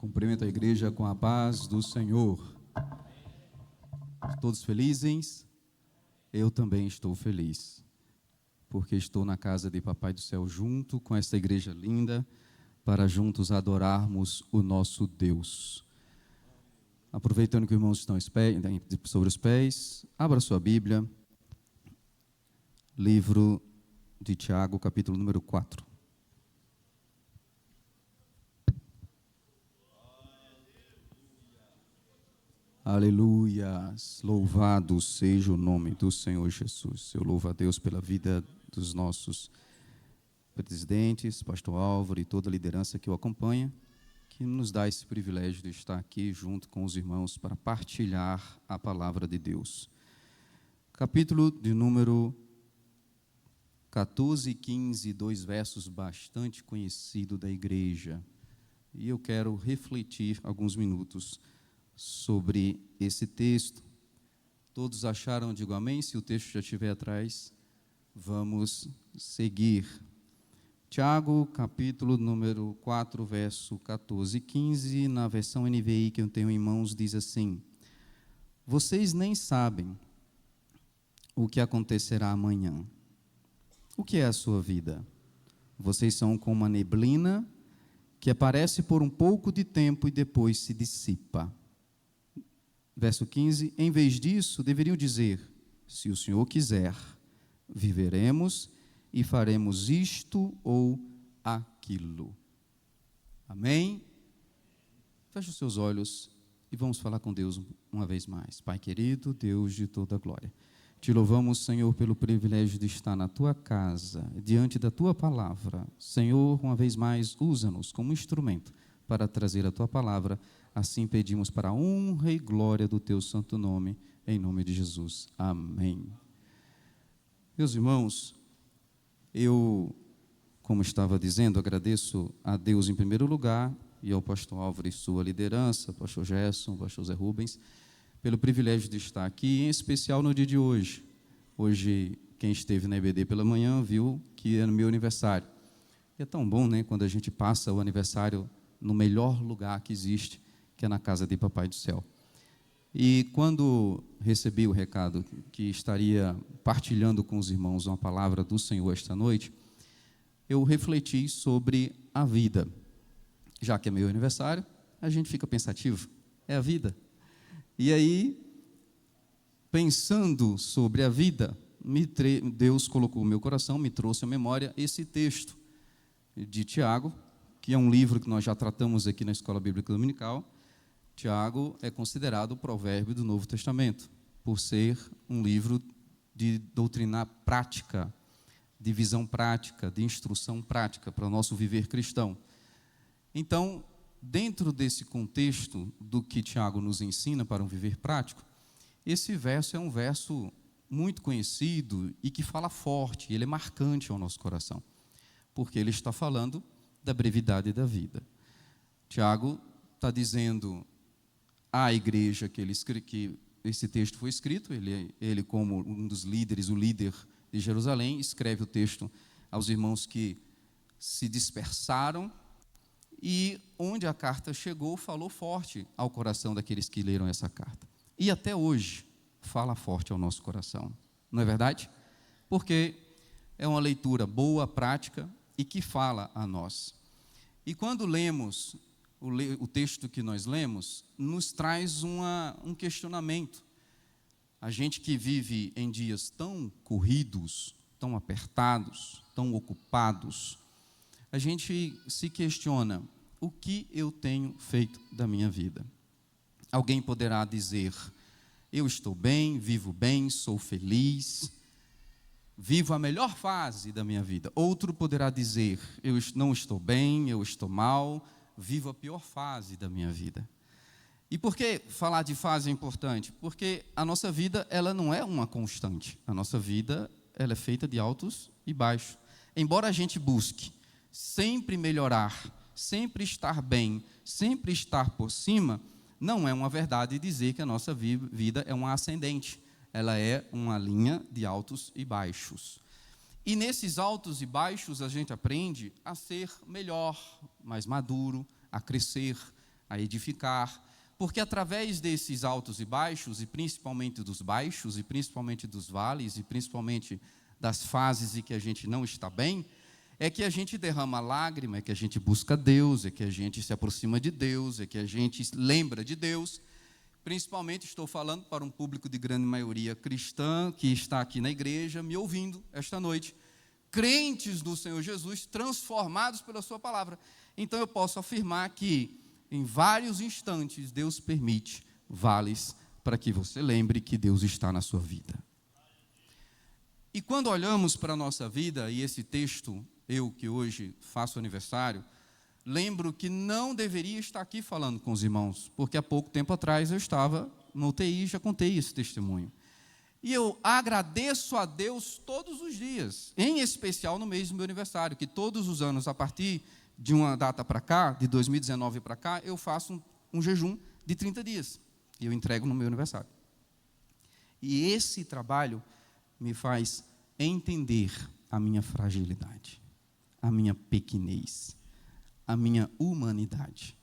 Cumprimento a igreja com a paz do Senhor. Todos felizes? Eu também estou feliz, porque estou na casa de Papai do Céu junto com esta igreja linda, para juntos adorarmos o nosso Deus. Aproveitando que os irmãos estão sobre os pés, abra sua Bíblia, livro de Tiago, capítulo número 4. Aleluias, louvado seja o nome do Senhor Jesus. Eu louvo a Deus pela vida dos nossos presidentes, pastor Álvaro e toda a liderança que o acompanha, que nos dá esse privilégio de estar aqui junto com os irmãos para partilhar a palavra de Deus. Capítulo de número 14 e 15, dois versos bastante conhecidos da igreja. E eu quero refletir alguns minutos sobre esse texto. Todos acharam? Digo amém. Se o texto já estiver atrás, vamos seguir. Tiago, capítulo número 4, verso 14 e 15, na versão NVI que eu tenho em mãos, diz assim: vocês nem sabem o que acontecerá amanhã. O que é a sua vida? Vocês são como uma neblina que aparece por um pouco de tempo e depois se dissipa. Verso 15, em vez disso, deveriam dizer: se o Senhor quiser, viveremos e faremos isto ou aquilo. Amém? Feche os seus olhos e vamos falar com Deus uma vez mais. Pai querido, Deus de toda glória, te louvamos, Senhor, pelo privilégio de estar na tua casa, diante da tua palavra. Senhor, uma vez mais, usa-nos como instrumento para trazer a tua palavra. Assim pedimos para a honra e glória do teu santo nome, em nome de Jesus. Amém. Meus irmãos, eu, como estava dizendo, agradeço a Deus em primeiro lugar e ao pastor Álvaro e sua liderança, pastor Gerson, pastor Zé Rubens, pelo privilégio de estar aqui, em especial no dia de hoje. Hoje, quem esteve na EBD pela manhã viu que é no meu aniversário. E é tão bom, né, quando a gente passa o aniversário no melhor lugar que existe, que é na casa de Papai do Céu. E quando recebi o recado que estaria partilhando com os irmãos uma palavra do Senhor esta noite, eu refleti sobre a vida. Já que é meu aniversário, a gente fica pensativo, é a vida. E aí, pensando sobre a vida, Deus colocou no meu coração, me trouxe à memória esse texto de Tiago, que é um livro que nós já tratamos aqui na Escola Bíblica Dominical. Tiago é considerado o provérbio do Novo Testamento, por ser um livro de doutrina prática, de visão prática, de instrução prática para o nosso viver cristão. Então, dentro desse contexto do que Tiago nos ensina para um viver prático, esse verso é um verso muito conhecido e que fala forte, ele é marcante ao nosso coração, porque ele está falando da brevidade da vida. Tiago está dizendo à igreja que esse texto foi escrito, ele como um dos líderes, o líder de Jerusalém, escreve o texto aos irmãos que se dispersaram, e onde a carta chegou, falou forte ao coração daqueles que leram essa carta. E até hoje, fala forte ao nosso coração. Não é verdade? Porque é uma leitura boa, prática, e que fala a nós. E quando lemos o texto que nós lemos, nos traz um questionamento. A gente que vive em dias tão corridos, tão apertados, tão ocupados, a gente se questiona: o que eu tenho feito da minha vida? Alguém poderá dizer: eu estou bem, vivo bem, sou feliz, vivo a melhor fase da minha vida. Outro poderá dizer: eu não estou bem, eu estou mal, vivo a pior fase da minha vida. E por que falar de fase é importante? Porque a nossa vida, ela não é uma constante. A nossa vida, ela é feita de altos e baixos. Embora a gente busque sempre melhorar, sempre estar bem, sempre estar por cima, não é uma verdade dizer que a nossa vida é uma ascendente. Ela é uma linha de altos e baixos. E nesses altos e baixos a gente aprende a ser melhor, mais maduro, a crescer, a edificar, porque através desses altos e baixos, e principalmente dos baixos, e principalmente dos vales, e principalmente das fases em que a gente não está bem, é que a gente derrama lágrima, é que a gente busca Deus, é que a gente se aproxima de Deus, é que a gente lembra de Deus. Principalmente estou falando para um público de grande maioria cristã, que está aqui na igreja, me ouvindo esta noite, crentes do Senhor Jesus, transformados pela sua palavra. Então eu posso afirmar que, em vários instantes, Deus permite vales para que você lembre que Deus está na sua vida. E quando olhamos para a nossa vida, e esse texto, eu que hoje faço aniversário, lembro que não deveria estar aqui falando com os irmãos, porque há pouco tempo atrás eu estava no UTI e já contei esse testemunho. E eu agradeço a Deus todos os dias, em especial no mês do meu aniversário, que todos os anos, a partir de uma data para cá, de 2019 para cá, eu faço um jejum de 30 dias, e eu entrego no meu aniversário. E esse trabalho me faz entender a minha fragilidade, a minha pequenez, a minha humanidade.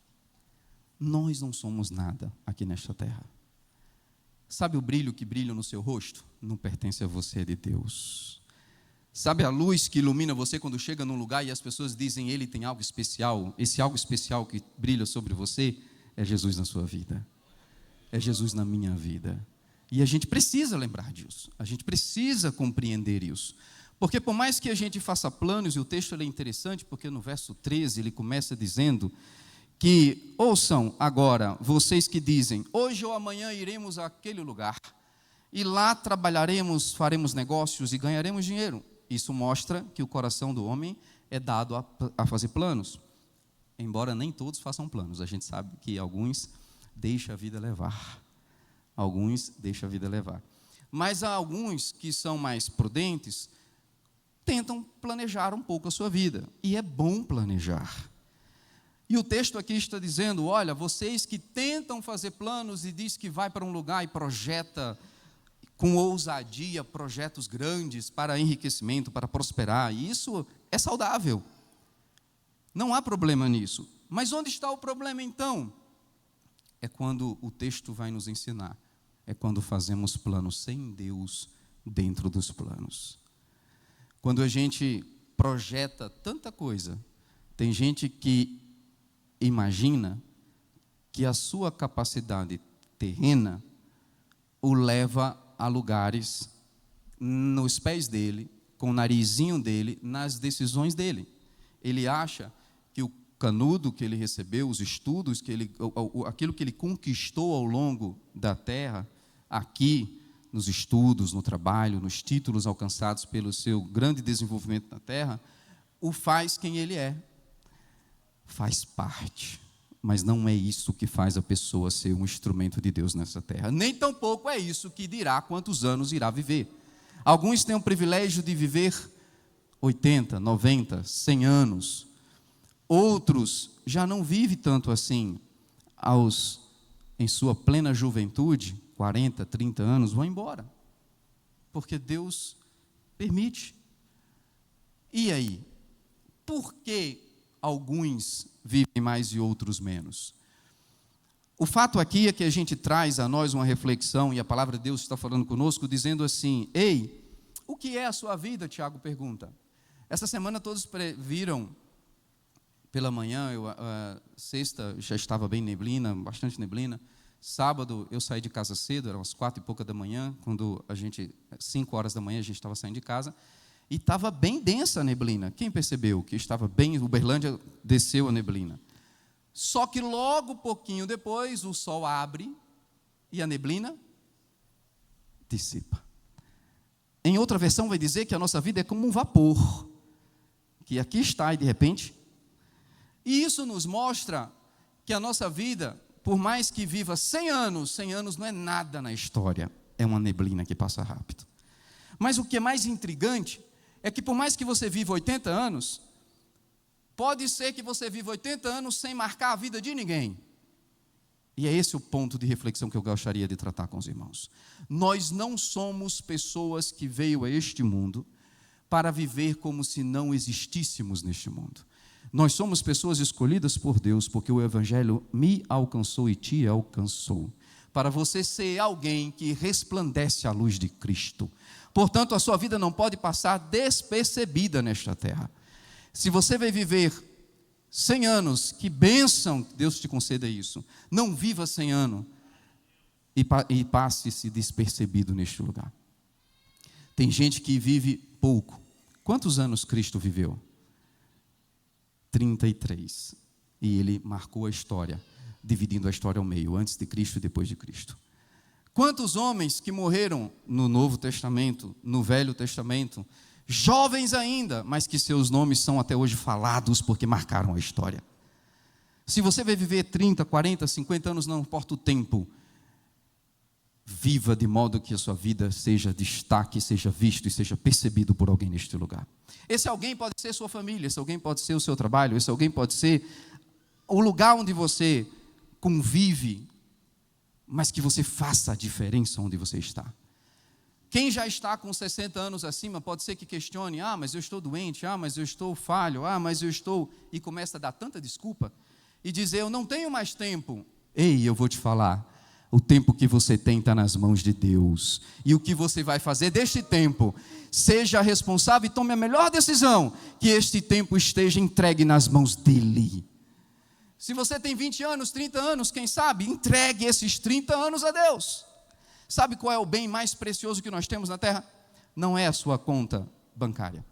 Nós não somos nada aqui nesta terra. Sabe o brilho que brilha no seu rosto? Não pertence a você, é de Deus. Sabe a luz que ilumina você quando chega num lugar e as pessoas dizem, ele tem algo especial? Esse algo especial que brilha sobre você é Jesus na sua vida. É Jesus na minha vida. E a gente precisa lembrar disso. A gente precisa compreender isso. Porque por mais que a gente faça planos, e o texto é interessante, porque no verso 13 ele começa dizendo que, ouçam agora, vocês que dizem, hoje ou amanhã iremos àquele lugar, e lá trabalharemos, faremos negócios e ganharemos dinheiro. Isso mostra que o coração do homem é dado a fazer planos. Embora nem todos façam planos, a gente sabe que alguns deixam a vida levar. Alguns deixam a vida levar. Mas há alguns que são mais prudentes, tentam planejar um pouco a sua vida. E é bom planejar. E o texto aqui está dizendo, olha, vocês que tentam fazer planos e diz que vai para um lugar e projeta com ousadia projetos grandes para enriquecimento, para prosperar, e isso é saudável. Não há problema nisso. Mas onde está o problema então? É quando o texto vai nos ensinar. É quando fazemos planos sem Deus dentro dos planos. Quando a gente projeta tanta coisa, tem gente que imagina que a sua capacidade terrena o leva a lugares nos pés dele, com o narizinho dele, nas decisões dele. Ele acha que o canudo que ele recebeu, os estudos, aquilo que ele conquistou ao longo da terra, aqui, nos estudos, no trabalho, nos títulos alcançados pelo seu grande desenvolvimento na terra, o faz quem ele é. Faz parte, mas não é isso que faz a pessoa ser um instrumento de Deus nessa terra. Nem tampouco é isso que dirá quantos anos irá viver. Alguns têm o privilégio de viver 80, 90, 100 anos. Outros já não vivem tanto assim. Em sua plena juventude, 40, 30 anos, vão embora. Porque Deus permite. E aí? Por que alguns vivem mais e outros menos? O fato aqui é que a gente traz a nós uma reflexão, e a palavra de Deus está falando conosco, dizendo assim, ei, o que é a sua vida? Tiago pergunta. Essa semana todos viram, pela manhã, sexta já estava bem neblina, bastante neblina. Sábado eu saí de casa cedo, eram as 4 e pouca da manhã, 5 horas da manhã a gente estava saindo de casa, e estava bem densa a neblina. Quem percebeu que estava bem, Uberlândia desceu a neblina. Só que logo pouquinho depois o sol abre e a neblina dissipa. Em outra versão vai dizer que a nossa vida é como um vapor, que aqui está e de repente. E isso nos mostra que a nossa vida, por mais que viva 100 anos não é nada na história, é uma neblina que passa rápido. Mas o que é mais intrigante é que por mais que você viva 80 anos, pode ser que você viva 80 anos sem marcar a vida de ninguém. E é esse o ponto de reflexão que eu gostaria de tratar com os irmãos. Nós não somos pessoas que veio a este mundo para viver como se não existíssemos neste mundo. Nós somos pessoas escolhidas por Deus, porque o Evangelho me alcançou e te alcançou, para você ser alguém que resplandece a luz de Cristo. Portanto, a sua vida não pode passar despercebida nesta terra. Se você vai viver 100 anos, que bênção Deus te conceda isso. Não viva 100 anos e passe-se despercebido neste lugar. Tem gente que vive pouco. Quantos anos Cristo viveu? 33. E ele marcou a história, dividindo a história ao meio, antes de Cristo e depois de Cristo. Quantos homens que morreram no Novo Testamento, no Velho Testamento, jovens ainda, mas que seus nomes são até hoje falados porque marcaram a história. Se você vai viver 30, 40, 50 anos, não importa o tempo, viva de modo que a sua vida seja destaque, seja visto e seja percebido por alguém neste lugar. Esse alguém pode ser sua família, esse alguém pode ser o seu trabalho, esse alguém pode ser o lugar onde você convive, mas que você faça a diferença onde você está. Quem já está com 60 anos acima, pode ser que questione, mas eu estou doente, mas eu estou falho, mas eu estou... E começa a dar tanta desculpa e dizer, eu não tenho mais tempo. Ei, eu vou te falar, o tempo que você tem está nas mãos de Deus. E o que você vai fazer deste tempo? Seja responsável e tome a melhor decisão, que este tempo esteja entregue nas mãos dEle. Se você tem 20 anos, 30 anos, quem sabe, entregue esses 30 anos a Deus. Sabe qual é o bem mais precioso que nós temos na terra? Não é a sua conta bancária.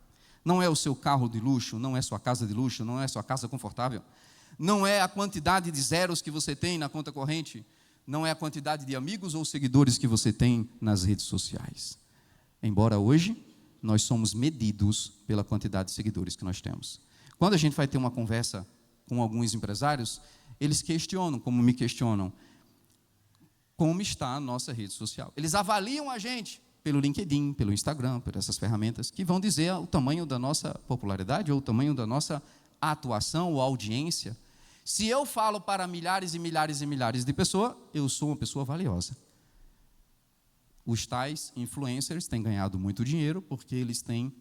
Não é o seu carro de luxo, não é sua casa de luxo, não é sua casa confortável. Não é a quantidade de zeros que você tem na conta corrente. Não é a quantidade de amigos ou seguidores que você tem nas redes sociais. Embora hoje nós somos medidos pela quantidade de seguidores que nós temos. Quando a gente vai ter uma conversa com alguns empresários, eles questionam, como me questionam, como está a nossa rede social. Eles avaliam a gente pelo LinkedIn, pelo Instagram, por essas ferramentas, que vão dizer o tamanho da nossa popularidade ou o tamanho da nossa atuação ou audiência. Se eu falo para milhares e milhares e milhares de pessoas, eu sou uma pessoa valiosa. Os tais influencers têm ganhado muito dinheiro porque eles têm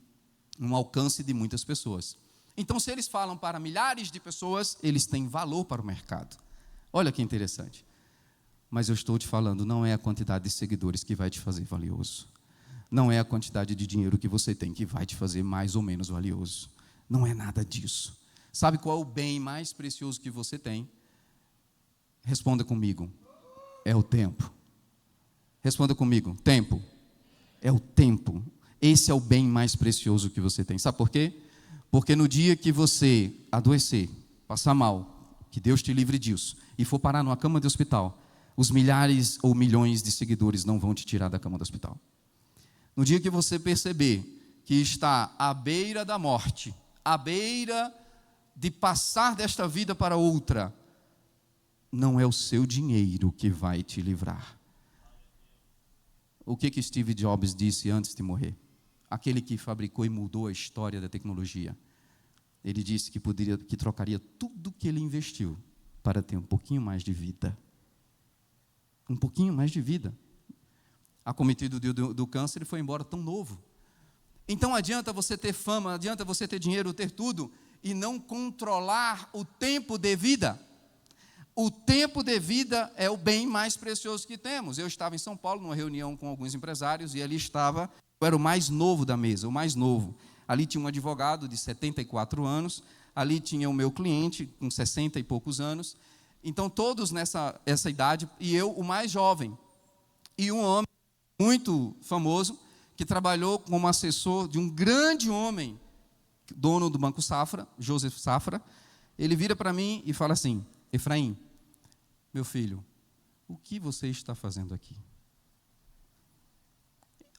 um alcance de muitas pessoas. Então, se eles falam para milhares de pessoas, eles têm valor para o mercado. Olha que interessante. Mas eu estou te falando, não é a quantidade de seguidores que vai te fazer valioso. Não é a quantidade de dinheiro que você tem que vai te fazer mais ou menos valioso. Não é nada disso. Sabe qual é o bem mais precioso que você tem? Responda comigo. É o tempo. Responda comigo. Tempo. É o tempo. Esse é o bem mais precioso que você tem. Sabe por quê? Porque no dia que você adoecer, passar mal, que Deus te livre disso, e for parar numa cama de hospital, os milhares ou milhões de seguidores não vão te tirar da cama do hospital. No dia que você perceber que está à beira da morte, à beira de passar desta vida para outra, não é o seu dinheiro que vai te livrar. O que Steve Jobs disse antes de morrer? Aquele que fabricou e mudou a história da tecnologia. Ele disse que trocaria tudo que ele investiu para ter um pouquinho mais de vida. Um pouquinho mais de vida. Acometido do câncer, ele foi embora tão novo. Então adianta você ter fama, adianta você ter dinheiro, ter tudo, e não controlar o tempo de vida. O tempo de vida é o bem mais precioso que temos. Eu estava em São Paulo, numa reunião com alguns empresários, e ali estava, eu era o mais novo da mesa, o mais novo. Ali tinha um advogado de 74 anos, ali tinha o meu cliente com 60 e poucos anos. Então, todos essa idade, e eu, o mais jovem. E um homem muito famoso, que trabalhou como assessor de um grande homem, dono do Banco Safra, Joseph Safra. Ele vira para mim e fala assim: Efraim, meu filho, o que você está fazendo aqui?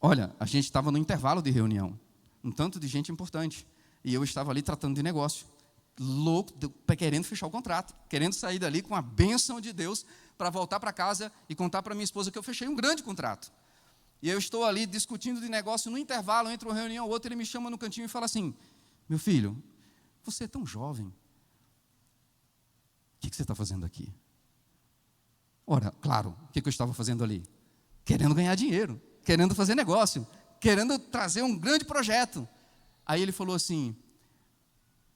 Olha, a gente estava no intervalo de reunião, um tanto de gente importante, e eu estava ali tratando de negócio, louco, querendo fechar o contrato, querendo sair dali com a bênção de Deus para voltar para casa e contar para minha esposa que eu fechei um grande contrato. E eu estou ali discutindo de negócio, no intervalo, entre uma reunião e outra, ele me chama no cantinho e fala assim: meu filho, você é tão jovem, o que você está fazendo aqui? Ora, claro, o que eu estava fazendo ali? Querendo ganhar dinheiro, querendo fazer negócio, querendo trazer um grande projeto. Aí ele falou assim: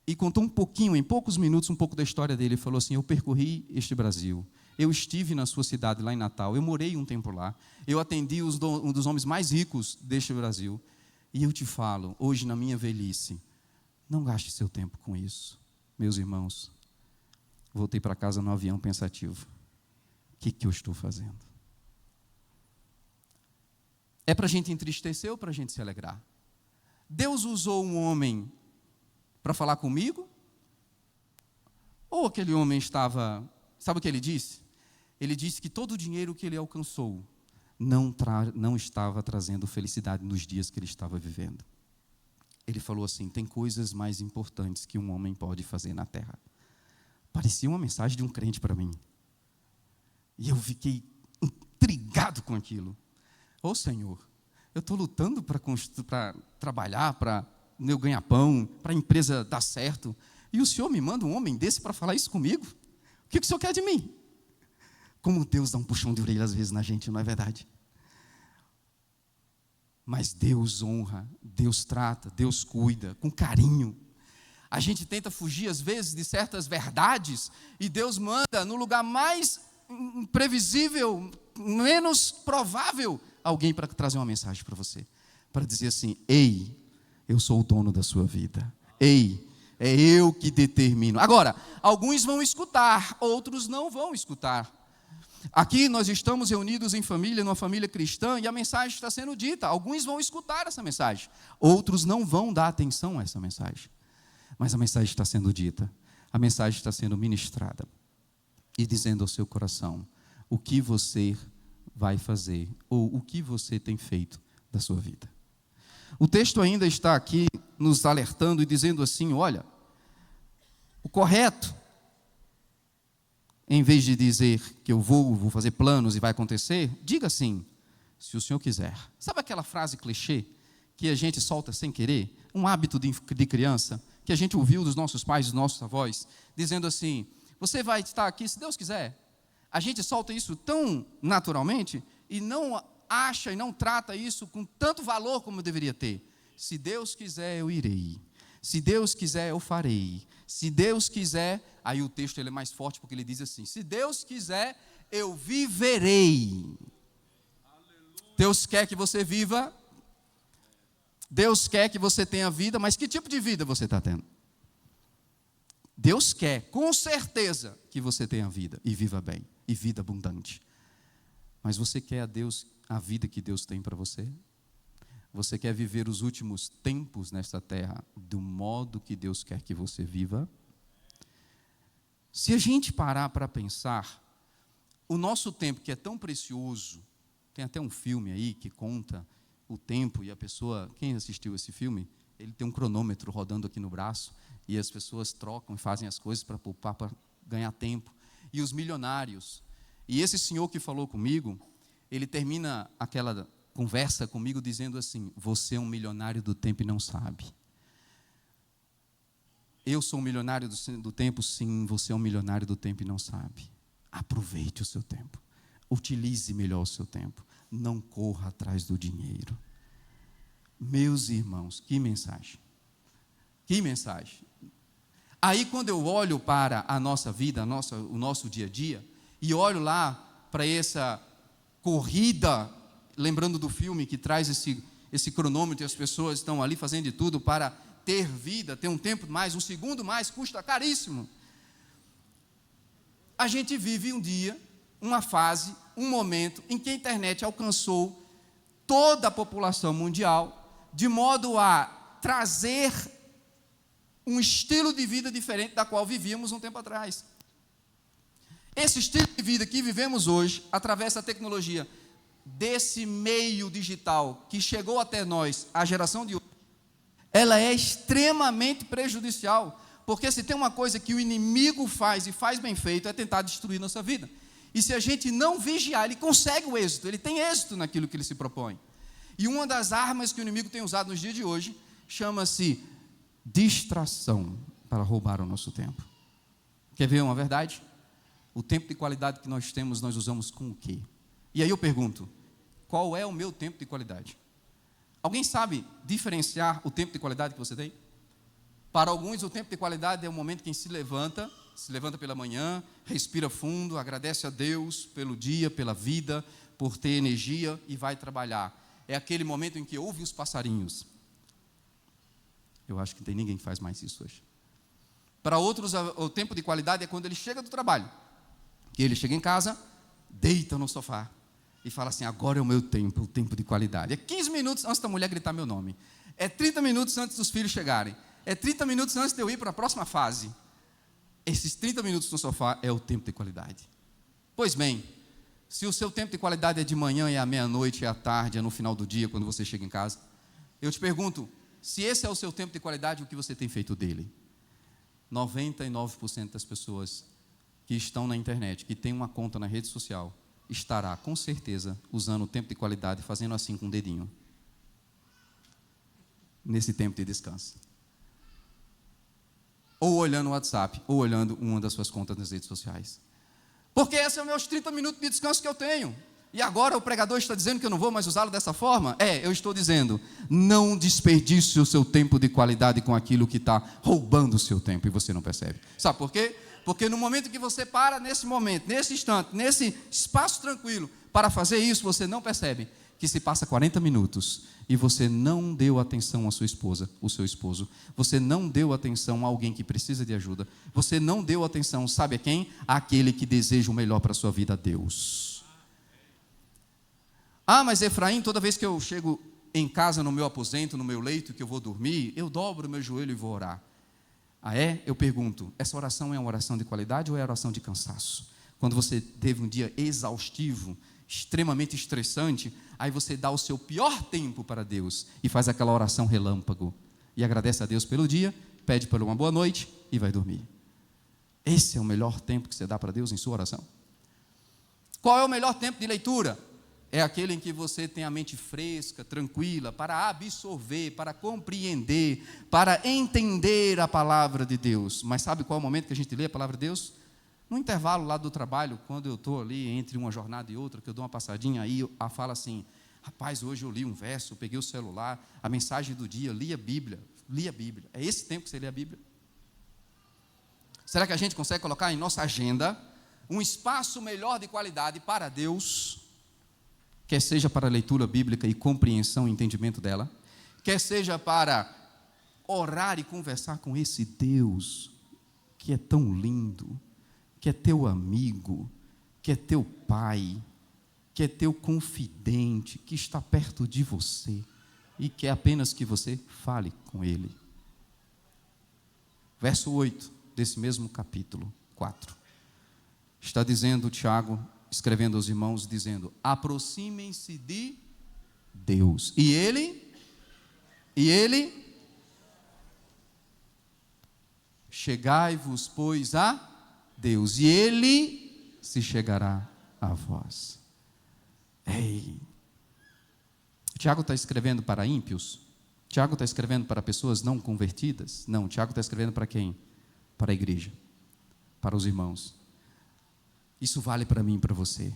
e contou um pouquinho, em poucos minutos, um pouco da história dele. Ele falou assim: eu percorri este Brasil, eu estive na sua cidade lá em Natal, eu morei um tempo lá, eu atendi um dos homens mais ricos deste Brasil, e eu te falo, hoje na minha velhice, não gaste seu tempo com isso. Meus irmãos, voltei para casa no avião pensativo. O que eu estou fazendo? É para a gente entristecer ou para a gente se alegrar? Deus usou um homem para falar comigo? Ou aquele homem estava... Sabe o que ele disse? Ele disse que todo o dinheiro que ele alcançou não estava trazendo felicidade nos dias que ele estava vivendo. Ele falou assim: tem coisas mais importantes que um homem pode fazer na terra. Parecia uma mensagem de um crente para mim. E eu fiquei intrigado com aquilo. Ô Senhor, eu estou lutando para trabalhar, para meu ganha-pão, para a empresa dar certo, e o Senhor me manda um homem desse para falar isso comigo? O que o Senhor quer de mim? Como Deus dá um puxão de orelha às vezes na gente, não é verdade? Mas Deus honra, Deus trata, Deus cuida, com carinho. A gente tenta fugir às vezes de certas verdades, e Deus manda no lugar mais imprevisível, menos provável, alguém para trazer uma mensagem para você, para dizer assim: ei, eu sou o dono da sua vida, ei, é eu que determino. Agora, alguns vão escutar, outros não vão escutar. Aqui nós estamos reunidos em família, numa família cristã, e a mensagem está sendo dita. Alguns vão escutar essa mensagem, outros não vão dar atenção a essa mensagem. Mas a mensagem está sendo dita, a mensagem está sendo ministrada, e dizendo ao seu coração o que você vai fazer, ou o que você tem feito da sua vida. O texto ainda está aqui nos alertando e dizendo assim: olha, o correto, em vez de dizer que eu vou fazer planos e vai acontecer, diga assim: se o Senhor quiser. Sabe aquela frase clichê que a gente solta sem querer? Um hábito de criança que a gente ouviu dos nossos pais, dos nossos avós, dizendo assim: você vai estar aqui se Deus quiser. A gente solta isso tão naturalmente e não acha e não trata isso com tanto valor como deveria ter. Se Deus quiser, eu irei. Se Deus quiser, eu farei. Se Deus quiser, aí o texto ele é mais forte porque ele diz assim: se Deus quiser, eu viverei. Deus quer que você viva. Deus quer que você tenha vida, mas que tipo de vida você está tendo? Deus quer, com certeza, que você tenha vida e viva bem, e vida abundante. Mas você quer a vida que Deus tem para você? Você quer viver os últimos tempos nesta terra do modo que Deus quer que você viva? Se a gente parar para pensar, o nosso tempo que é tão precioso, tem até um filme aí que conta o tempo, e a pessoa, quem assistiu esse filme, ele tem um cronômetro rodando aqui no braço, e as pessoas trocam e fazem as coisas para poupar, para ganhar tempo. E os milionários. E esse senhor que falou comigo, ele termina aquela conversa comigo dizendo assim: você é um milionário do tempo e não sabe. Eu sou um milionário do tempo, sim, você é um milionário do tempo e não sabe. Aproveite o seu tempo. Utilize melhor o seu tempo. Não corra atrás do dinheiro. Meus irmãos, que mensagem. Que mensagem. Aí quando eu olho para a nossa vida, o nosso dia a dia, e olho lá para essa corrida, lembrando do filme que traz esse cronômetro, e as pessoas estão ali fazendo de tudo para ter vida, ter um tempo mais, um segundo mais, custa caríssimo. A gente vive um dia, uma fase, um momento em que a internet alcançou toda a população mundial, de modo a trazer um estilo de vida diferente da qual vivíamos um tempo atrás. Esse estilo de vida que vivemos hoje, através da tecnologia, desse meio digital que chegou até nós, a geração de hoje, ela é extremamente prejudicial, porque se tem uma coisa que o inimigo faz, e faz bem feito, é tentar destruir nossa vida. E se a gente não vigiar, ele consegue o êxito, ele tem êxito naquilo que ele se propõe. E uma das armas que o inimigo tem usado nos dias de hoje, chama-se distração, para roubar o nosso tempo. Quer ver uma verdade? O tempo de qualidade que nós temos, nós usamos com o quê? E aí eu pergunto, qual é o meu tempo de qualidade? Alguém sabe diferenciar o tempo de qualidade que você tem? Para alguns, o tempo de qualidade é o momento que se levanta pela manhã, respira fundo, agradece a Deus pelo dia, pela vida, por ter energia e vai trabalhar. É aquele momento em que ouve os passarinhos. Eu acho que não tem ninguém que faz mais isso hoje. Para outros, o tempo de qualidade é quando ele chega do trabalho. E ele chega em casa, deita no sofá e fala assim: agora é o meu tempo, o tempo de qualidade. É 15 minutos antes da mulher gritar meu nome. É 30 minutos antes dos filhos chegarem. É 30 minutos antes de eu ir para a próxima fase. Esses 30 minutos no sofá é o tempo de qualidade. Pois bem, se o seu tempo de qualidade é de manhã, é à meia-noite, é à tarde, é no final do dia, quando você chega em casa, eu te pergunto, se esse é o seu tempo de qualidade, o que você tem feito dele? 99% das pessoas que estão na internet, que tem uma conta na rede social, estará, com certeza, usando o tempo de qualidade, fazendo assim com o dedinho. Nesse tempo de descanso. Ou olhando o WhatsApp, ou olhando uma das suas contas nas redes sociais. Porque esses são meus 30 minutos de descanso que eu tenho. E agora o pregador está dizendo que eu não vou mais usá-lo dessa forma? Eu estou dizendo, não desperdice o seu tempo de qualidade com aquilo que está roubando o seu tempo e você não percebe. Sabe por quê? Porque no momento que você para, nesse momento, nesse instante, nesse espaço tranquilo, para fazer isso, você não percebe que se passa 40 minutos e você não deu atenção à sua esposa, o seu esposo, você não deu atenção a alguém que precisa de ajuda, você não deu atenção, sabe a quem? Àquele que deseja o melhor para a sua vida, a Deus. Mas Efraim, toda vez que eu chego em casa, no meu aposento, no meu leito, que eu vou dormir, eu dobro o meu joelho e vou orar. Eu pergunto, essa oração é uma oração de qualidade ou é oração de cansaço? Quando você teve um dia exaustivo, extremamente estressante, aí você dá o seu pior tempo para Deus e faz aquela oração relâmpago e agradece a Deus pelo dia, pede por uma boa noite e vai dormir. Esse é o melhor tempo que você dá para Deus em sua oração? Qual é o melhor tempo de leitura? É aquele em que você tem a mente fresca, tranquila, para absorver, para compreender, para entender a palavra de Deus. Mas sabe qual é o momento que a gente lê a palavra de Deus? No intervalo lá do trabalho, quando eu estou ali entre uma jornada e outra, que eu dou uma passadinha, aí eu falo assim: rapaz, hoje eu li um verso, eu peguei o celular, a mensagem do dia, li a Bíblia. É esse tempo que você lê a Bíblia? Será que a gente consegue colocar em nossa agenda um espaço melhor de qualidade para Deus, quer seja para a leitura bíblica e compreensão e entendimento dela, quer seja para orar e conversar com esse Deus que é tão lindo, que é teu amigo, que é teu pai, que é teu confidente, que está perto de você e quer apenas que você fale com ele. Verso 8 desse mesmo capítulo 4, está dizendo Tiago, escrevendo aos irmãos, dizendo: aproximem-se de Deus, e Ele, chegai-vos, pois, a Deus, e Ele se chegará a vós. Tiago está escrevendo para ímpios? Tiago está escrevendo para pessoas não convertidas? Não, Tiago está escrevendo para quem? Para a igreja, para os irmãos. Isso vale para mim e para você.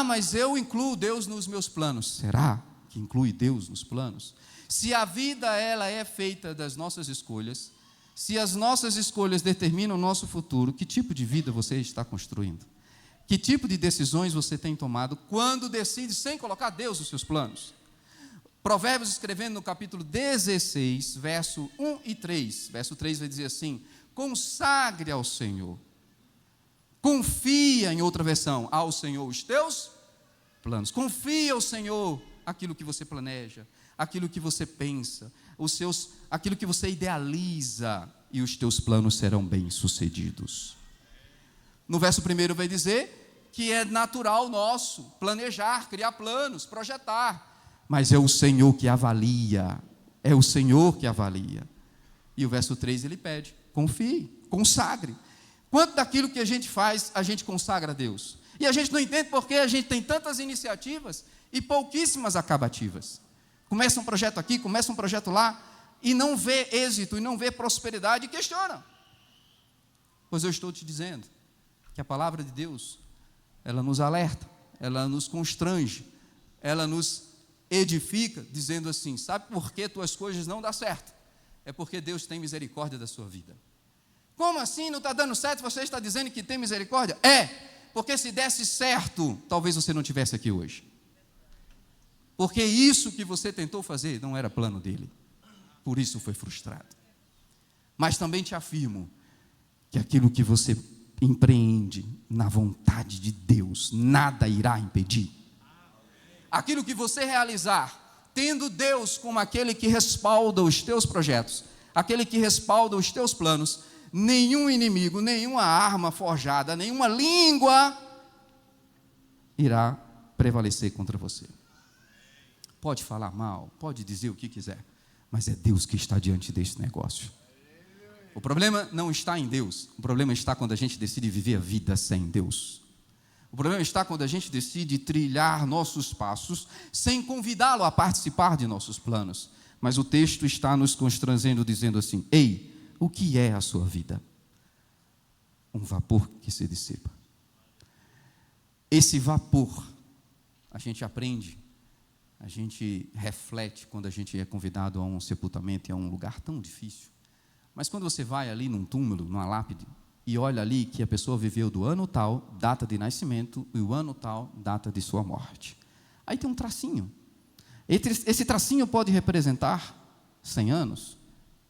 Mas eu incluo Deus nos meus planos. Será que inclui Deus nos planos? Se a vida ela é feita das nossas escolhas, se as nossas escolhas determinam o nosso futuro, que tipo de vida você está construindo? Que tipo de decisões você tem tomado quando decide sem colocar Deus nos seus planos? Provérbios, escrevendo no capítulo 16, verso 1 e 3. Verso 3 vai dizer assim: consagre ao Senhor. Confia, em outra versão, ao Senhor os teus planos. Confia ao Senhor aquilo que você planeja, aquilo que você pensa, aquilo que você idealiza, e os teus planos serão bem-sucedidos. No verso 1 vai dizer que é natural nosso planejar, criar planos, projetar, mas é o Senhor que avalia, E o verso 3 ele pede: confie, consagre. Quanto daquilo que a gente faz, a gente consagra a Deus? E a gente não entende porque a gente tem tantas iniciativas e pouquíssimas acabativas. Começa um projeto aqui, começa um projeto lá, e não vê êxito, e não vê prosperidade, e questiona. Pois eu estou te dizendo que a palavra de Deus, ela nos alerta, ela nos constrange, ela nos edifica, dizendo assim: sabe por que tuas coisas não dão certo? é porque Deus tem misericórdia da sua vida. Como assim? Não está dando certo? Você está dizendo que tem misericórdia? É, porque se desse certo, talvez você não estivesse aqui hoje. Porque isso que você tentou fazer não era plano dele. Por isso foi frustrado. Mas também te afirmo que aquilo que você empreende na vontade de Deus, nada irá impedir. Aquilo que você realizar, tendo Deus como aquele que respalda os teus projetos, aquele que respalda os teus planos, nenhum inimigo, nenhuma arma forjada, nenhuma língua irá prevalecer contra você. Pode falar mal, pode dizer o que quiser, mas é Deus que está diante desse negócio. O problema não está em Deus, o problema está quando a gente decide viver a vida sem Deus. O problema está quando a gente decide trilhar nossos passos sem convidá-lo a participar de nossos planos. Mas o texto está nos constrangendo dizendo assim: ei, o que é a sua vida? Um vapor que se dissipa. Esse vapor, a gente aprende, a gente reflete quando a gente é convidado a um sepultamento e a um lugar tão difícil. Mas quando você vai ali num túmulo, numa lápide, e olha ali que a pessoa viveu do ano tal, data de nascimento, e o ano tal, data de sua morte. Aí tem um tracinho. Esse tracinho pode representar 100 anos,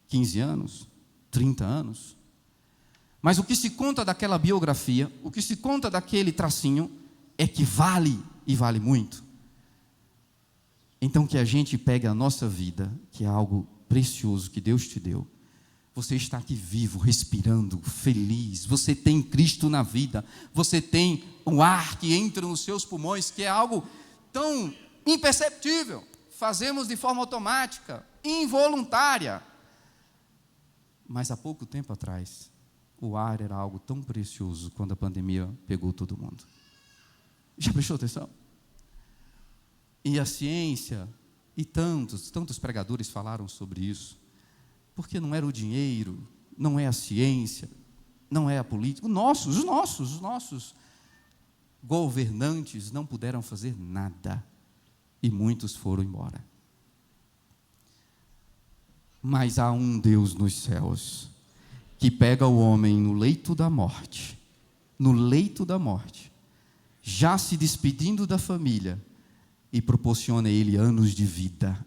15 anos, 30 anos. Mas o que se conta daquela biografia, o que se conta daquele tracinho, é que vale, e vale muito. Então que a gente pegue a nossa vida, que é algo precioso que Deus te deu. Você está aqui vivo, respirando, feliz. Você tem Cristo na vida. Você tem o ar que entra nos seus pulmões, que é algo tão imperceptível. Fazemos de forma automática, involuntária. Mas há pouco tempo atrás, o ar era algo tão precioso quando a pandemia pegou todo mundo. Já prestou atenção? E a ciência, e tantos pregadores falaram sobre isso. Porque não era o dinheiro, não é a ciência, não é a política. Os nossos governantes não puderam fazer nada. E muitos foram embora. Mas há um Deus nos céus, que pega o homem no leito da morte, já se despedindo da família, e proporciona a ele anos de vida.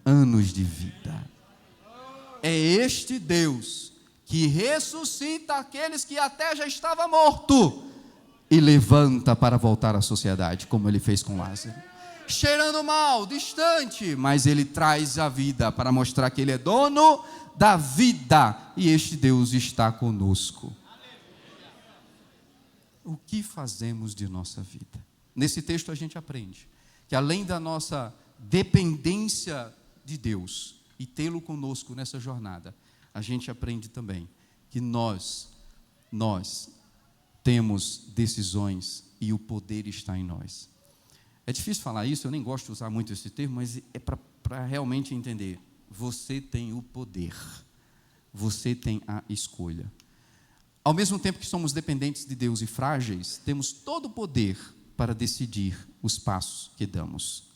É este Deus que ressuscita aqueles que até já estavam mortos e levanta para voltar à sociedade, como ele fez com Lázaro. Cheirando mal, distante, mas ele traz a vida para mostrar que ele é dono da vida e este Deus está conosco. O que fazemos de nossa vida? Nesse texto a gente aprende que além da nossa dependência de Deus e tê-lo conosco nessa jornada, a gente aprende também que nós temos decisões e o poder está em nós. É difícil falar isso, eu nem gosto de usar muito esse termo, mas é para realmente entender. Você tem o poder, você tem a escolha. Ao mesmo tempo que somos dependentes de Deus e frágeis, temos todo o poder para decidir os passos que damos.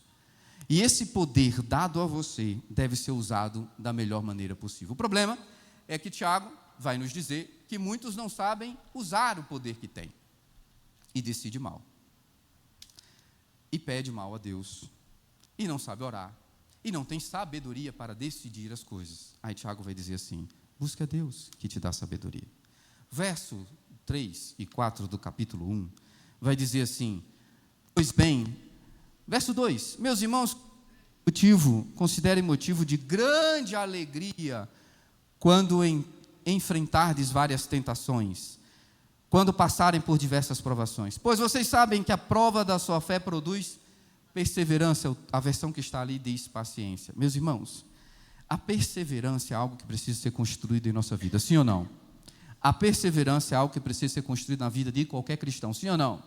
E esse poder dado a você deve ser usado da melhor maneira possível. O problema é que Tiago vai nos dizer que muitos não sabem usar o poder que têm e decide mal. E pede mal a Deus. E não sabe orar. E não tem sabedoria para decidir as coisas. Aí Tiago vai dizer assim: busca a Deus que te dá sabedoria. Verso 3 e 4 do capítulo 1 vai dizer assim: pois bem, verso 2, meus irmãos, considerem motivo de grande alegria quando enfrentardes várias tentações, quando passarem por diversas provações, pois vocês sabem que a prova da sua fé produz perseverança. A versão que está ali diz paciência. Meus irmãos, a perseverança é algo que precisa ser construído em nossa vida, sim ou não? A perseverança é algo que precisa ser construído na vida de qualquer cristão, sim ou não?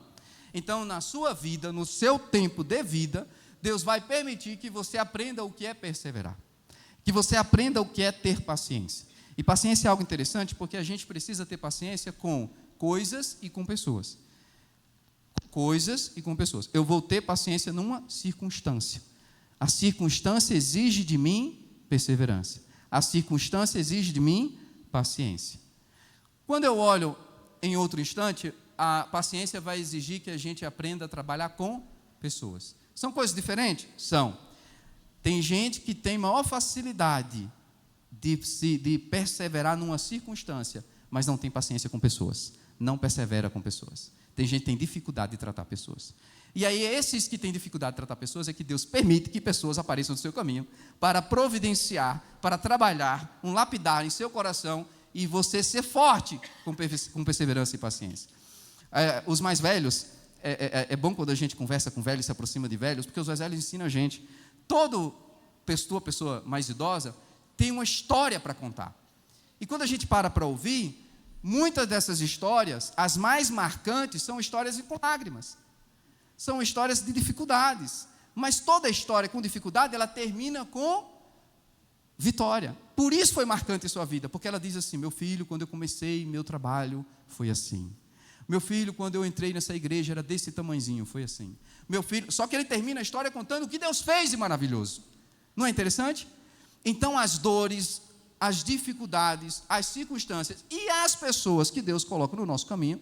Então, na sua vida, no seu tempo de vida, Deus vai permitir que você aprenda o que é perseverar, que você aprenda o que é ter paciência. E paciência é algo interessante porque a gente precisa ter paciência com coisas e com pessoas. Coisas e com pessoas. Eu vou ter paciência numa circunstância. A circunstância exige de mim perseverança. A circunstância exige de mim paciência. Quando eu olho em outro instante, a paciência vai exigir que a gente aprenda a trabalhar com pessoas. São coisas diferentes? São. Tem gente que tem maior facilidade de perseverar numa circunstância, mas não tem paciência com pessoas. Não persevera com pessoas. Tem gente que tem dificuldade de tratar pessoas. E aí, esses que têm dificuldade de tratar pessoas, é que Deus permite que pessoas apareçam no seu caminho para providenciar, para trabalhar, lapidar em seu coração e você ser forte com perseverança e paciência. Os mais velhos, é bom quando a gente conversa com velhos, se aproxima de velhos, porque os mais velhos ensinam a gente. Toda pessoa mais idosa tem uma história para contar. E quando a gente para ouvir, muitas dessas histórias, as mais marcantes, são histórias com lágrimas. São histórias de dificuldades. Mas toda história com dificuldade, ela termina com vitória. Por isso foi marcante em sua vida, porque ela diz assim: meu filho, quando eu comecei meu trabalho, foi assim. Meu filho, quando eu entrei nessa igreja, era desse tamanhozinho, foi assim. Meu filho, só que ele termina a história contando o que Deus fez de maravilhoso. Não é interessante? Então, as dores, as dificuldades, as circunstâncias e as pessoas que Deus coloca no nosso caminho,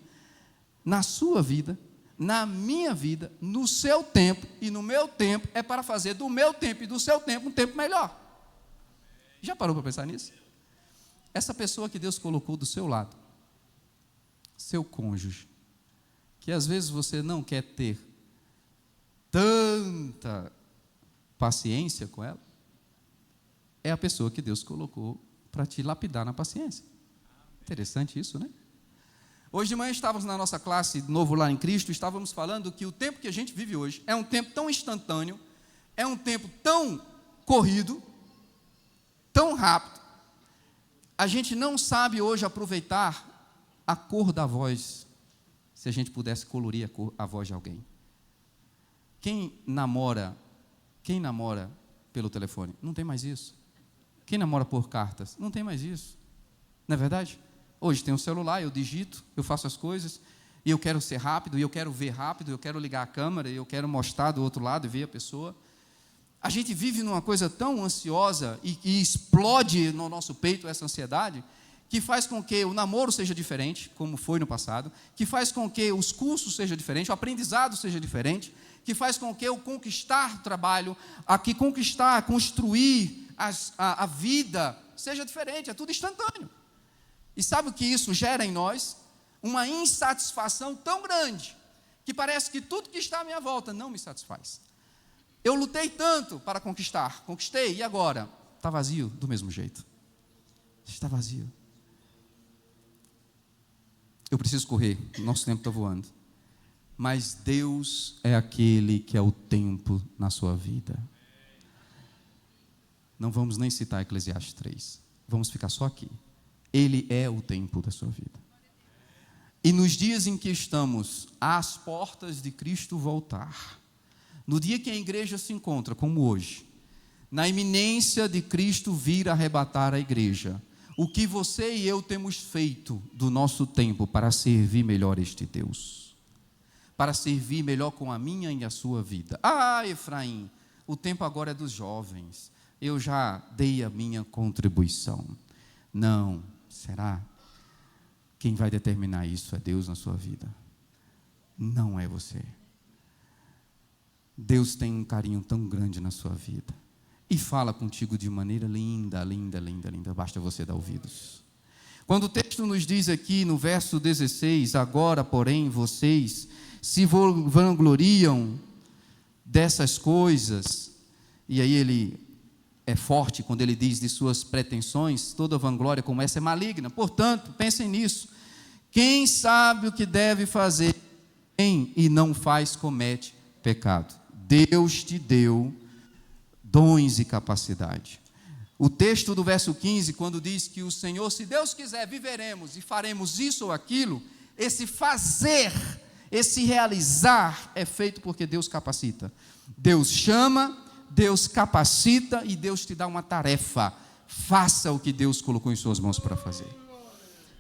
na sua vida, na minha vida, no seu tempo e no meu tempo, é para fazer do meu tempo e do seu tempo um tempo melhor. Já parou para pensar nisso? Essa pessoa que Deus colocou do seu lado, seu cônjuge, que às vezes você não quer ter tanta paciência com ela, é a pessoa que Deus colocou para te lapidar na paciência. Interessante isso, né? Hoje de manhã estávamos na nossa classe Novo Lar em Cristo, estávamos falando que o tempo que a gente vive hoje é um tempo tão instantâneo, é um tempo tão corrido, tão rápido. A gente não sabe hoje aproveitar a cor da voz, se a gente pudesse colorir a voz de alguém. Quem namora pelo telefone? Não tem mais isso. Quem namora por cartas? Não tem mais isso. Não é verdade? Hoje tem um celular, eu digito, eu faço as coisas, e eu quero ser rápido, e eu quero ver rápido, eu quero ligar a câmera, e eu quero mostrar do outro lado e ver a pessoa. A gente vive numa coisa tão ansiosa e explode no nosso peito essa ansiedade, que faz com que o namoro seja diferente, como foi no passado, que faz com que os cursos sejam diferentes, o aprendizado seja diferente, que faz com que o conquistar o trabalho, construir a vida seja diferente, é tudo instantâneo. E sabe o que isso gera em nós? Uma insatisfação tão grande, que parece que tudo que está à minha volta não me satisfaz. Eu lutei tanto para conquistei, e agora? Está vazio do mesmo jeito. Está vazio. Eu preciso correr, nosso tempo está voando. Mas Deus é aquele que é o tempo na sua vida. Não vamos nem citar Eclesiastes 3. Vamos ficar só aqui. Ele é o tempo da sua vida. E nos dias em que estamos às portas de Cristo voltar, no dia que a igreja se encontra, como hoje, na iminência de Cristo vir arrebatar a igreja, o que você e eu temos feito do nosso tempo para servir melhor este Deus? Para servir melhor com a minha e a sua vida. Ah, Efraim, o tempo agora é dos jovens. Eu já dei a minha contribuição. Não, será? Quem vai determinar isso é Deus na sua vida. Não é você. Deus tem um carinho tão grande na sua vida. E fala contigo de maneira linda, linda, linda, linda. Basta você dar ouvidos. Quando o texto nos diz aqui no verso 16, agora, porém, vocês se vangloriam dessas coisas, e aí ele é forte quando ele diz de suas pretensões, toda vanglória como essa é maligna. Portanto, pensem nisso. Quem sabe o que deve fazer e não faz, comete pecado. Deus te deu dons e capacidade. O texto do verso 15, quando diz que o Senhor, se Deus quiser, viveremos e faremos isso ou aquilo, esse fazer, esse realizar é feito porque Deus capacita. Deus chama, Deus capacita e Deus te dá uma tarefa. Faça o que Deus colocou em suas mãos para fazer.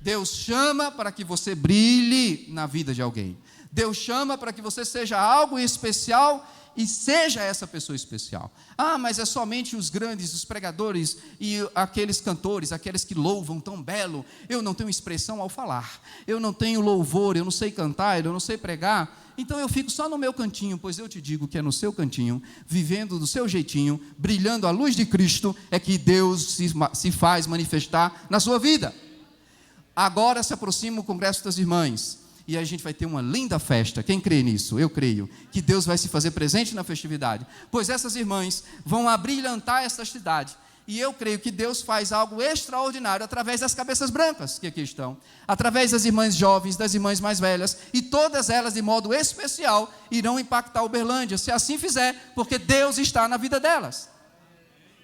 Deus chama para que você brilhe na vida de alguém. Deus chama para que você seja algo especial e seja essa pessoa especial. Ah, mas é somente os grandes, os pregadores e aqueles cantores, aqueles que louvam tão belo. Eu não tenho expressão ao falar, eu não tenho louvor, eu não sei cantar, eu não sei pregar. Então eu fico só no meu cantinho, pois eu te digo que é no seu cantinho, vivendo do seu jeitinho, brilhando a luz de Cristo, é que Deus se faz manifestar na sua vida. Agora se aproxima o Congresso das Irmãs, e a gente vai ter uma linda festa. Quem crê nisso? Eu creio que Deus vai se fazer presente na festividade, pois essas irmãs vão abrilhantar esta cidade, e eu creio que Deus faz algo extraordinário através das cabeças brancas que aqui estão, através das irmãs jovens, das irmãs mais velhas, e todas elas de modo especial irão impactar Uberlândia, se assim fizer, porque Deus está na vida delas.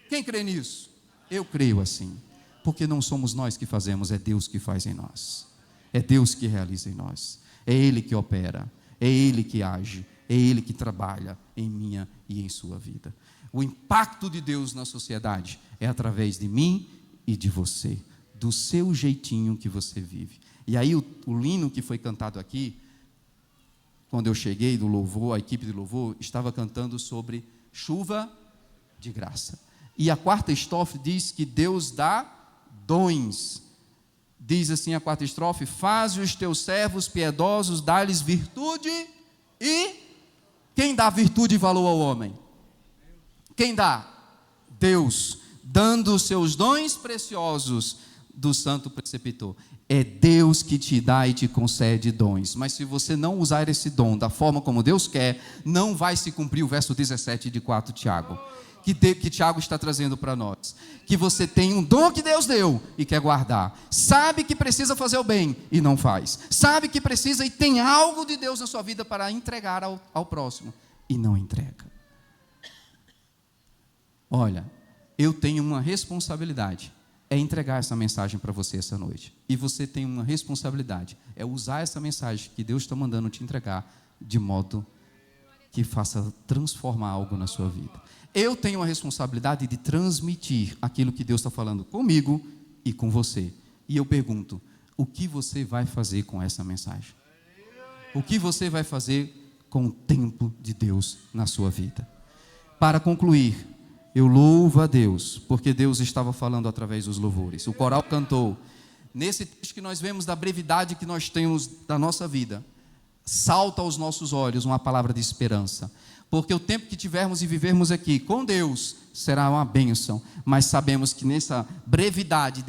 Quem crê nisso? Eu creio assim, porque não somos nós que fazemos, é Deus que faz em nós. É Deus que realiza em nós, é Ele que opera, é Ele que age, é Ele que trabalha em minha e em sua vida. O impacto de Deus na sociedade é através de mim e de você, do seu jeitinho que você vive. E aí o hino que foi cantado aqui, quando eu cheguei do louvor, a equipe de louvor estava cantando sobre chuva de graça. E a quarta estrofe diz que Deus dá dons. Diz assim a quarta estrofe: faz os teus servos piedosos, dá-lhes virtude. E quem dá virtude e valor ao homem? Quem dá? Deus, dando os seus dons preciosos do santo preceptor. É Deus que te dá e te concede dons, mas se você não usar esse dom da forma como Deus quer, não vai se cumprir o verso 17 de 4 Tiago, que Tiago está trazendo para nós, que você tem um dom que Deus deu e quer guardar, sabe que precisa fazer o bem e não faz, sabe que precisa e tem algo de Deus na sua vida para entregar ao próximo e não entrega. Olha, eu tenho uma responsabilidade, é entregar essa mensagem para você essa noite, e você tem uma responsabilidade, é usar essa mensagem que Deus está mandando te entregar, de modo que faça transformar algo na sua vida. Eu tenho a responsabilidade de transmitir aquilo que Deus está falando comigo e com você. E eu pergunto, o que você vai fazer com essa mensagem? O que você vai fazer com o tempo de Deus na sua vida? Para concluir, eu louvo a Deus, porque Deus estava falando através dos louvores. O coral cantou. Nesse texto que nós vemos da brevidade que nós temos da nossa vida, salta aos nossos olhos uma palavra de esperança. Porque o tempo que tivermos e vivermos aqui com Deus será uma bênção, mas sabemos que nessa brevidade,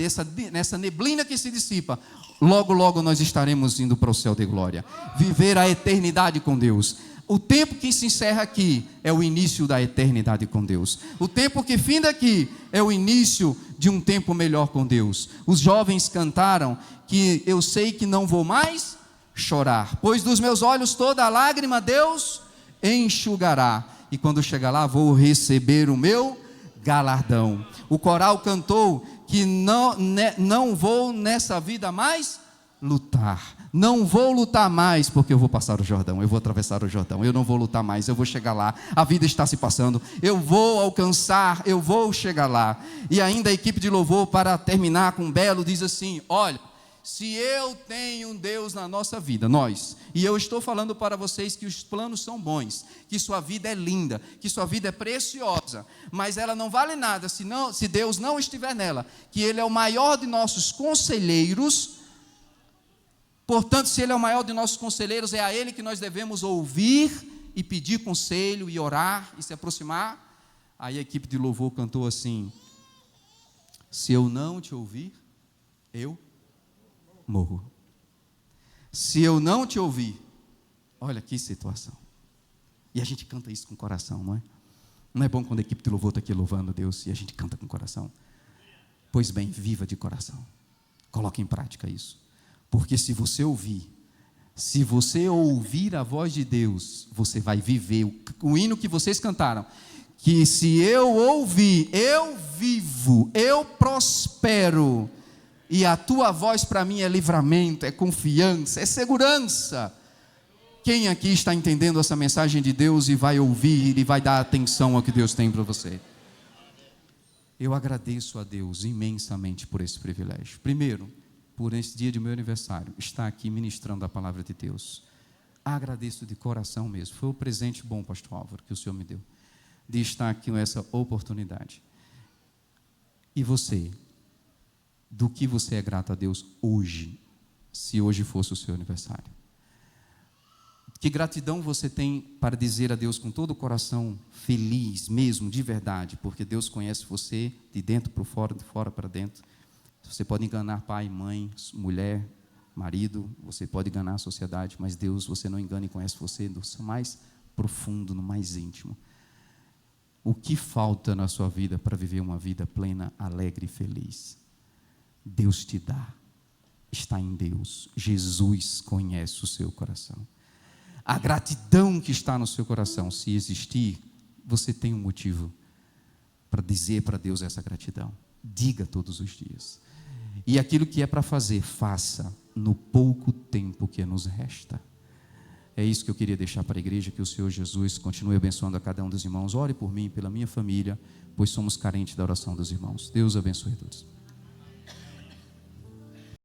nessa neblina que se dissipa, logo, logo nós estaremos indo para o céu de glória, viver a eternidade com Deus. O tempo que se encerra aqui é o início da eternidade com Deus. O tempo que finda aqui é o início de um tempo melhor com Deus. Os jovens cantaram que eu sei que não vou mais chorar, pois dos meus olhos toda a lágrima Deus enxugará, e quando chegar lá vou receber o meu galardão. O coral cantou que não vou nessa vida mais lutar, não vou lutar mais, porque eu vou passar o Jordão, eu vou atravessar o Jordão, eu não vou lutar mais, eu vou chegar lá, a vida está se passando, eu vou alcançar, eu vou chegar lá. E ainda a equipe de louvor, para terminar com um belo, diz assim: olha, se eu tenho um Deus na nossa vida, nós, e eu estou falando para vocês que os planos são bons, que sua vida é linda, que sua vida é preciosa, mas ela não vale nada se Deus não estiver nela, que Ele é o maior de nossos conselheiros. Portanto, se Ele é o maior de nossos conselheiros, é a Ele que nós devemos ouvir e pedir conselho e orar e se aproximar. Aí a equipe de louvor cantou assim: se eu não te ouvir, eu morro. Se eu não te ouvir, olha que situação. E a gente canta isso com o coração, não é? Não é bom quando a equipe de louvor está aqui louvando a Deus e a gente canta com o coração? Pois bem, viva de coração, coloque em prática isso, porque se você ouvir a voz de Deus, você vai viver o hino que vocês cantaram, que se eu ouvir, eu vivo, eu prospero. E a tua voz para mim é livramento, é confiança, é segurança. Quem aqui está entendendo essa mensagem de Deus e vai ouvir e vai dar atenção ao que Deus tem para você? Eu agradeço a Deus imensamente por esse privilégio. Primeiro, por esse dia de meu aniversário, estar aqui ministrando a palavra de Deus. Agradeço de coração mesmo. Foi um presente bom, pastor Álvaro, que o Senhor me deu, de estar aqui com essa oportunidade. E você, do que você é grato a Deus hoje, se hoje fosse o seu aniversário? Que gratidão você tem para dizer a Deus com todo o coração, feliz mesmo, de verdade, porque Deus conhece você de dentro para fora, de fora para dentro. Você pode enganar pai, mãe, mulher, marido, você pode enganar a sociedade, mas Deus, você não engana e conhece você no mais profundo, no mais íntimo. O que falta na sua vida para viver uma vida plena, alegre e feliz? Deus te dá, está em Deus. Jesus conhece o seu coração. A gratidão que está no seu coração, se existir, você tem um motivo para dizer para Deus essa gratidão. Diga todos os dias. E aquilo que é para fazer, faça no pouco tempo que nos resta. É isso que eu queria deixar para a igreja, que o Senhor Jesus continue abençoando a cada um dos irmãos. Ore por mim, pela minha família, pois somos carentes da oração dos irmãos. Deus abençoe a todos.